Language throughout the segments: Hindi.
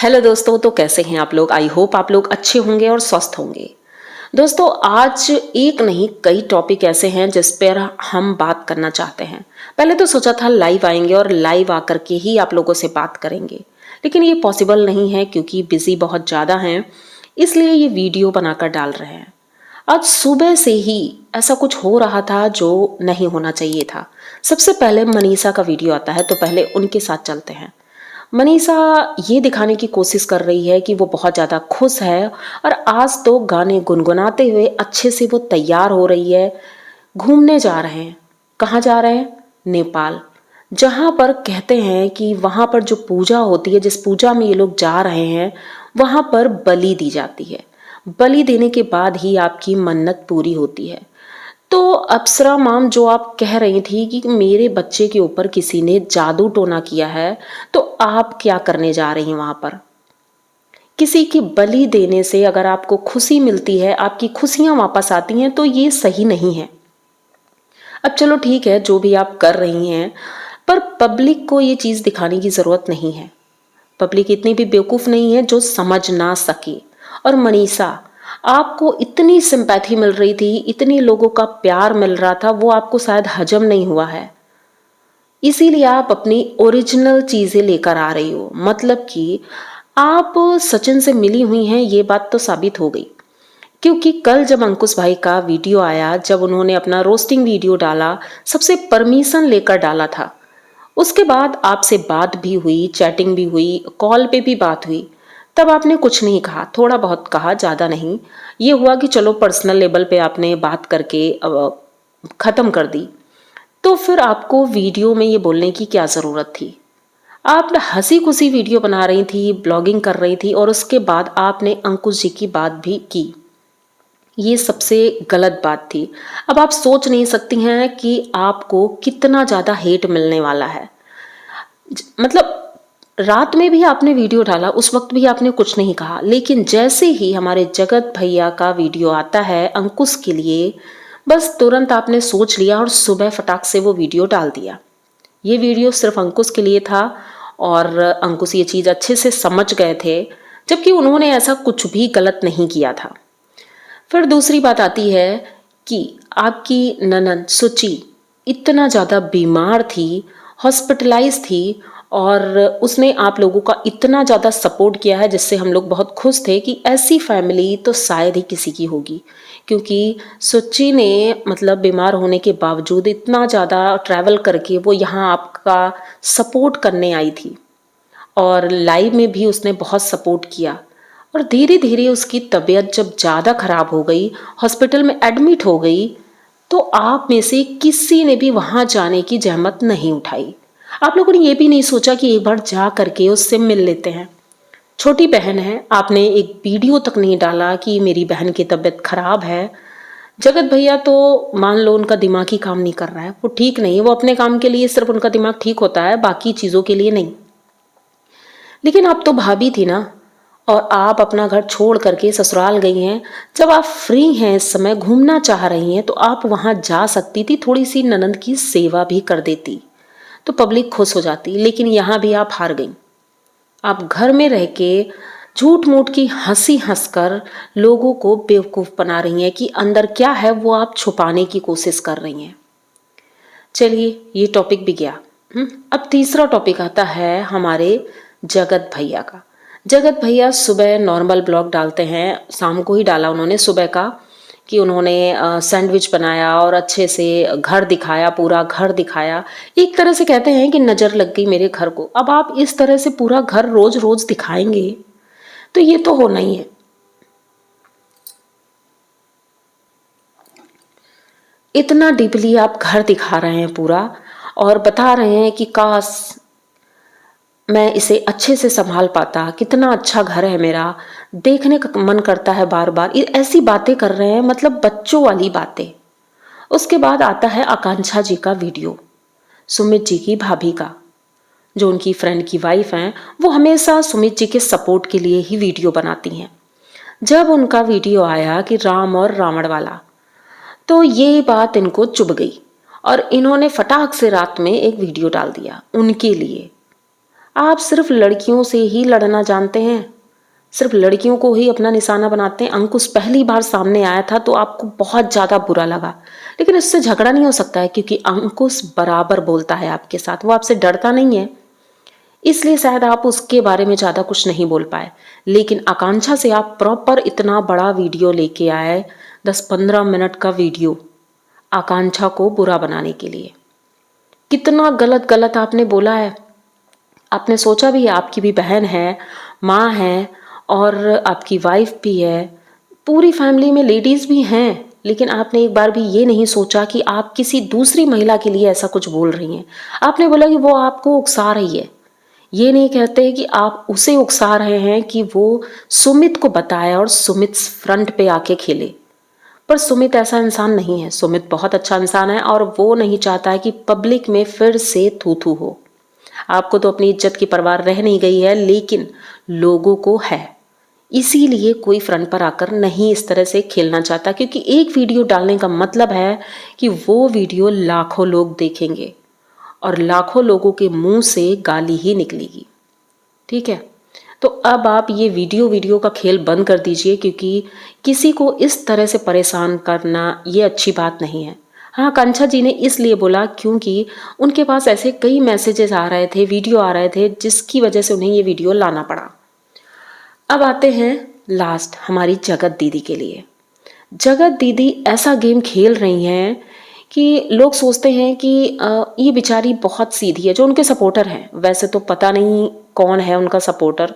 हेलो दोस्तों, तो कैसे हैं आप लोग। आई होप आप लोग अच्छे होंगे और स्वस्थ होंगे। दोस्तों, आज एक नहीं कई टॉपिक ऐसे हैं जिस पर हम बात करना चाहते हैं। पहले तो सोचा था लाइव आएंगे और लाइव आकर के ही आप लोगों से बात करेंगे, लेकिन ये पॉसिबल नहीं है क्योंकि बिजी बहुत ज़्यादा हैं, इसलिए ये वीडियो बनाकर डाल रहे हैं। आज सुबह से ही ऐसा कुछ हो रहा था जो नहीं होना चाहिए था। सबसे पहले मनीषा का वीडियो आता है, तो पहले उनके साथ चलते हैं। मनीषा ये दिखाने की कोशिश कर रही है कि वो बहुत ज़्यादा खुश है और आज तो गाने गुनगुनाते हुए अच्छे से वो तैयार हो रही है। घूमने जा रहे हैं। कहाँ जा रहे हैं? नेपाल। जहाँ पर कहते हैं कि वहाँ पर जो पूजा होती है, जिस पूजा में ये लोग जा रहे हैं, वहाँ पर बलि दी जाती है। बलि देने के बाद ही आपकी मन्नत पूरी होती है। तो अप्सरा मैम, जो आप कह रही थी कि मेरे बच्चे के ऊपर किसी ने जादू टोना किया है, तो आप क्या करने जा रही हैं वहां पर? किसी की बलि देने से अगर आपको खुशी मिलती है, आपकी खुशियां वापस आती हैं, तो ये सही नहीं है। अब चलो ठीक है, जो भी आप कर रही हैं, पर पब्लिक को ये चीज दिखाने की जरूरत नहीं है। पब्लिक इतनी भी बेवकूफ नहीं है जो समझ ना सके। और मनीषा, आपको इतनी सिंपैथी मिल रही थी, इतने लोगों का प्यार मिल रहा था, वो आपको शायद हजम नहीं हुआ है, इसीलिए आप अपनी ओरिजिनल चीजें लेकर आ रही हो। मतलब कि आप सचिन से मिली हुई हैं, ये बात तो साबित हो गई। क्योंकि कल जब अंकुश भाई का वीडियो आया, जब उन्होंने अपना रोस्टिंग वीडियो डाला, सबसे परमिशन लेकर डाला था। उसके बाद आपसे बात भी हुई, चैटिंग भी हुई, कॉल पे भी बात हुई। तब आपने कुछ नहीं कहा, थोड़ा बहुत कहा, ज़्यादा नहीं। ये हुआ कि चलो पर्सनल लेवल पे आपने बात करके ख़त्म कर दी। तो फिर आपको वीडियो में ये बोलने की क्या ज़रूरत थी? आप हंसी खुशी वीडियो बना रही थी, ब्लॉगिंग कर रही थी, और उसके बाद आपने अंकुश जी की बात भी की। ये सबसे गलत बात थी। अब आप सोच नहीं सकती हैं कि आपको कितना ज़्यादा हेट मिलने वाला है। मतलब रात में भी आपने वीडियो डाला, उस वक्त भी आपने कुछ नहीं कहा, लेकिन जैसे ही हमारे जगत भैया का वीडियो आता है अंकुश के लिए, बस तुरंत आपने सोच लिया और सुबह फटाक से वो वीडियो डाल दिया। ये वीडियो सिर्फ अंकुश के लिए था और अंकुश ये चीज़ अच्छे से समझ गए थे, जबकि उन्होंने ऐसा कुछ भी गलत नहीं किया था। फिर दूसरी बात आती है कि आपकी ननद सुचि इतना ज़्यादा बीमार थी, हॉस्पिटलाइज थी, और उसने आप लोगों का इतना ज़्यादा सपोर्ट किया है, जिससे हम लोग बहुत खुश थे कि ऐसी फैमिली तो शायद ही किसी की होगी। क्योंकि सुच्ची ने मतलब बीमार होने के बावजूद इतना ज़्यादा ट्रैवल करके वो यहाँ आपका सपोर्ट करने आई थी, और लाइव में भी उसने बहुत सपोर्ट किया। और धीरे धीरे उसकी तबीयत जब ज़्यादा खराब हो गई, हॉस्पिटल में एडमिट हो गई, तो आप में से किसी ने भी वहाँ जाने की जहमत नहीं उठाई। आप लोगों ने ये भी नहीं सोचा कि एक बार जा करके उससे मिल लेते हैं। छोटी बहन है, आपने एक वीडियो तक नहीं डाला कि मेरी बहन की तबीयत खराब है। जगत भैया तो मान लो उनका दिमाग ही काम नहीं कर रहा है, वो ठीक नहीं है, वो अपने काम के लिए सिर्फ उनका दिमाग ठीक होता है, बाकी चीज़ों के लिए नहीं। लेकिन आप तो भाभी थी ना, और आप अपना घर छोड़ करके ससुराल गई हैं। जब आप फ्री हैं, इस समय घूमना चाह रही हैं, तो आप वहां जा सकती थी, थोड़ी सी ननंद की सेवा भी कर देती, तो पब्लिक खुश हो जाती। लेकिन यहाँ भी आप हार गई। आप घर में रह के झूठ मूठ की हंसी हंसकर लोगों को बेवकूफ बना रही हैं कि अंदर क्या है वो आप छुपाने की कोशिश कर रही हैं। चलिए, ये टॉपिक भी गया। अब तीसरा टॉपिक आता है हमारे जगत भैया का। जगत भैया सुबह नॉर्मल ब्लॉग डालते हैं, शाम को ही डाला उन्होंने सुबह का, कि उन्होंने सैंडविच बनाया और अच्छे से घर दिखाया, पूरा घर दिखाया। एक तरह से कहते हैं कि नज़र लग गई मेरे घर को। अब आप इस तरह से पूरा घर रोज रोज दिखाएंगे तो ये तो होना ही है। इतना डीपली आप घर दिखा रहे हैं पूरा, और बता रहे हैं कि काश मैं इसे अच्छे से संभाल पाता, कितना अच्छा घर है मेरा, देखने का मन करता है बार बार। ये ऐसी बातें कर रहे हैं, मतलब बच्चों वाली बातें। उसके बाद आता है आकांक्षा जी का वीडियो, सुमित जी की भाभी का, जो उनकी फ्रेंड की वाइफ हैं। वो हमेशा सुमित जी के सपोर्ट के लिए ही वीडियो बनाती हैं। जब उनका वीडियो आया कि राम और रावण वाला, तो ये बात इनको चुभ गई और इन्होंने फटाक से रात में एक वीडियो डाल दिया उनके लिए। आप सिर्फ लड़कियों से ही लड़ना जानते हैं, सिर्फ लड़कियों को ही अपना निशाना बनाते हैं। अंकुश पहली बार सामने आया था तो आपको बहुत ज़्यादा बुरा लगा, लेकिन इससे झगड़ा नहीं हो सकता है क्योंकि अंकुश बराबर बोलता है आपके साथ, वो आपसे डरता नहीं है, इसलिए शायद आप उसके बारे में ज़्यादा कुछ नहीं बोल पाए। लेकिन आकांक्षा से आप प्रॉपर इतना बड़ा वीडियो लेके आए, 10-15 मिनट का वीडियो, आकांक्षा को बुरा बनाने के लिए। कितना गलत गलत आपने बोला है। आपने सोचा भी है, आपकी भी बहन है, माँ है और आपकी वाइफ भी है, पूरी फैमिली में लेडीज़ भी हैं, लेकिन आपने एक बार भी ये नहीं सोचा कि आप किसी दूसरी महिला के लिए ऐसा कुछ बोल रही हैं। आपने बोला कि वो आपको उकसा रही है। ये नहीं कहते कि आप उसे उकसा रहे हैं कि वो सुमित को बताए और सुमित फ्रंट पे आके खेले। पर सुमित ऐसा इंसान नहीं है। सुमित बहुत अच्छा इंसान है और वो नहीं चाहता है कि पब्लिक में फिर से थू थू हो। आपको तो अपनी इज्जत की परवाह रह नहीं गई है, लेकिन लोगों को है, इसीलिए कोई फ्रंट पर आकर नहीं इस तरह से खेलना चाहता, क्योंकि एक वीडियो डालने का मतलब है कि वो वीडियो लाखों लोग देखेंगे और लाखों लोगों के मुंह से गाली ही निकलेगी। ठीक है, तो अब आप ये वीडियो का खेल बंद कर दीजिए, क्योंकि किसी को इस तरह से परेशान करना ये अच्छी बात नहीं है। हाँ, कांक्षा जी ने इसलिए बोला क्योंकि उनके पास ऐसे कई मैसेजेस आ रहे थे, वीडियो आ रहे थे, जिसकी वजह से उन्हें ये वीडियो लाना पड़ा। अब आते हैं लास्ट हमारी जगत दीदी के लिए। जगत दीदी ऐसा गेम खेल रही हैं कि लोग सोचते हैं कि ये बेचारी बहुत सीधी है, जो उनके सपोर्टर हैं। वैसे तो पता नहीं कौन है उनका सपोर्टर,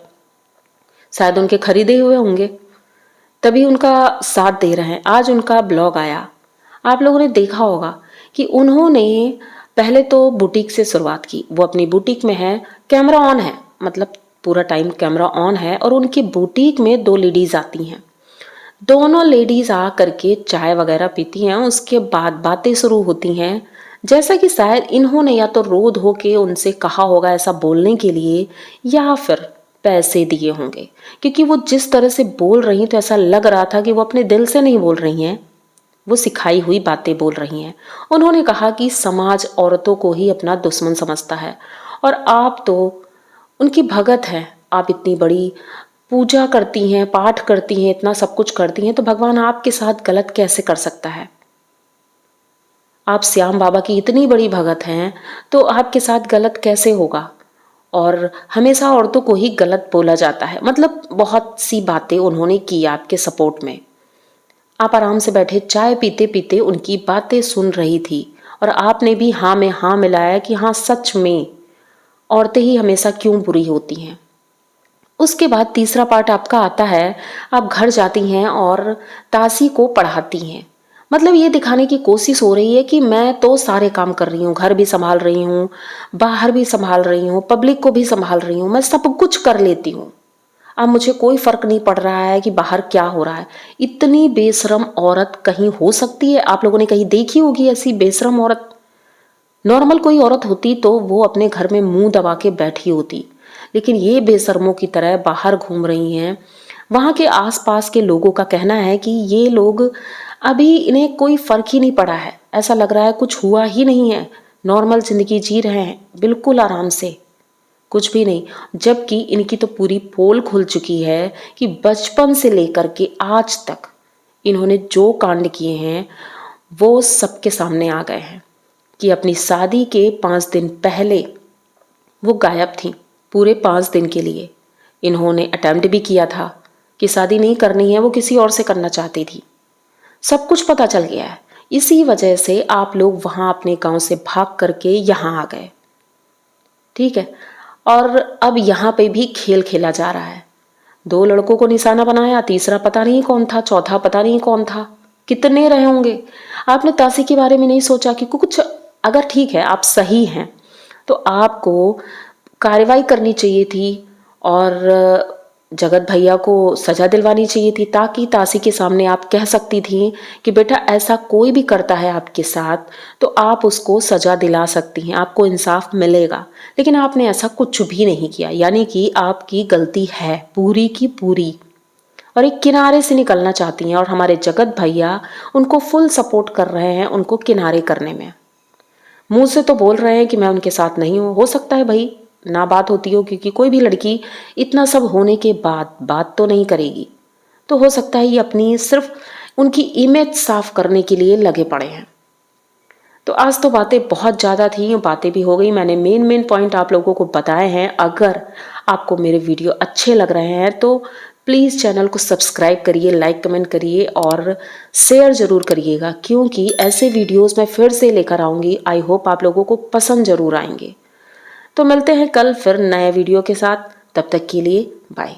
शायद उनके खरीदे हुए होंगे, तभी उनका साथ दे रहे हैं। आज उनका ब्लॉग आया, आप लोगों ने देखा होगा कि उन्होंने पहले तो बुटीक से शुरुआत की। वो अपनी बुटीक में है, कैमरा ऑन है, मतलब पूरा टाइम कैमरा ऑन है, और उनकी बुटीक में 2 लेडीज आती हैं। दोनों लेडीज आ करके चाय वगैरह पीती हैं, उसके बाद बातें शुरू होती हैं, जैसा कि शायद इन्होंने या तो रोध होके उनसे कहा होगा ऐसा बोलने के लिए, या फिर पैसे दिए होंगे, क्योंकि वो जिस तरह से बोल रही तो ऐसा लग रहा था कि वो अपने दिल से नहीं बोल रही हैं, वो सिखाई हुई बातें बोल रही हैं। उन्होंने कहा कि समाज औरतों को ही अपना दुश्मन समझता है और आप तो उनकी भगत हैं, आप इतनी बड़ी पूजा करती हैं, पाठ करती हैं, इतना सब कुछ करती हैं, तो भगवान आपके साथ गलत कैसे कर सकता है? आप श्याम बाबा की इतनी बड़ी भगत हैं तो आपके साथ गलत कैसे होगा? और हमेशा औरतों को ही गलत बोला जाता है। मतलब बहुत सी बातें उन्होंने की आपके सपोर्ट में। आप आराम से बैठे चाय पीते पीते उनकी बातें सुन रही थी और आपने भी हाँ में हाँ मिलाया कि हाँ, सच में औरतें ही हमेशा क्यों बुरी होती हैं। उसके बाद तीसरा पार्ट आपका आता है, आप घर जाती हैं और तासी को पढ़ाती हैं। मतलब ये दिखाने की कोशिश हो रही है कि मैं तो सारे काम कर रही हूँ, घर भी संभाल रही हूँ, बाहर भी संभाल रही हूँ, पब्लिक को भी संभाल रही हूँ, मैं सब कुछ कर लेती हूँ। अब मुझे कोई फर्क नहीं पड़ रहा है कि बाहर क्या हो रहा है। इतनी बेशरम औरत कहीं हो सकती है? आप लोगों ने कहीं देखी होगी ऐसी बेशरम औरत? नॉर्मल कोई औरत होती तो वो अपने घर में मुंह दबा के बैठी होती, लेकिन ये बेशर्मों की तरह बाहर घूम रही हैं। वहाँ के आसपास के लोगों का कहना है कि ये लोग अभी इन्हें कोई फर्क ही नहीं पड़ा है, ऐसा लग रहा है कुछ हुआ ही नहीं है, नॉर्मल जिंदगी जी रहे हैं बिल्कुल आराम से, कुछ भी नहीं। जबकि इनकी तो पूरी पोल खुल चुकी है कि बचपन से लेकर के आज तक इन्होंने जो कांड किए हैं वो सबके सामने आ गए हैं। कि अपनी शादी के 5 दिन पहले वो गायब थी, पूरे 5 दिन के लिए। इन्होंने अटेम्प्ट भी किया था कि शादी नहीं करनी है, वो किसी और से करना चाहती थी। सब कुछ पता चल गया है, इसी वजह से आप लोग वहां अपने गांव से भाग करके यहाँ आ गए। ठीक है, और अब यहाँ पे भी खेल खेला जा रहा है। 2 लड़कों को निशाना बनाया, तीसरा पता नहीं कौन था, चौथा पता नहीं कौन था, कितने रहे होंगे। आपने तासी के बारे में नहीं सोचा कि कुछ, अगर ठीक है आप सही हैं तो आपको कार्रवाई करनी चाहिए थी और जगत भैया को सजा दिलवानी चाहिए थी, ताकि तासी के सामने आप कह सकती थी कि बेटा ऐसा कोई भी करता है आपके साथ तो आप उसको सजा दिला सकती हैं, आपको इंसाफ मिलेगा। लेकिन आपने ऐसा कुछ भी नहीं किया, यानी कि आपकी गलती है पूरी की पूरी, और एक किनारे से निकलना चाहती हैं। और हमारे जगत भैया उनको फुल सपोर्ट कर रहे हैं उनको किनारे करने में। मुंह से तो बोल रहे हैं कि मैं उनके साथ नहीं हूं, हो सकता है भाई ना बात होती हो, क्योंकि कोई भी लड़की इतना सब होने के बाद बात तो नहीं करेगी। तो हो सकता है ये अपनी सिर्फ उनकी इमेज साफ करने के लिए लगे पड़े हैं। तो आज तो बातें बहुत ज़्यादा थी, बातें भी हो गई। मैंने मेन पॉइंट आप लोगों को बताए हैं। अगर आपको मेरे वीडियो अच्छे लग रहे हैं तो प्लीज़ चैनल को सब्सक्राइब करिए, लाइक कमेंट करिए और शेयर ज़रूर करिएगा, क्योंकि ऐसे वीडियोस मैं फिर से लेकर आऊँगी। आई होप आप लोगों को पसंद ज़रूर आएंगे। तो मिलते हैं कल फिर नए वीडियो के साथ। तब तक के लिए बाय।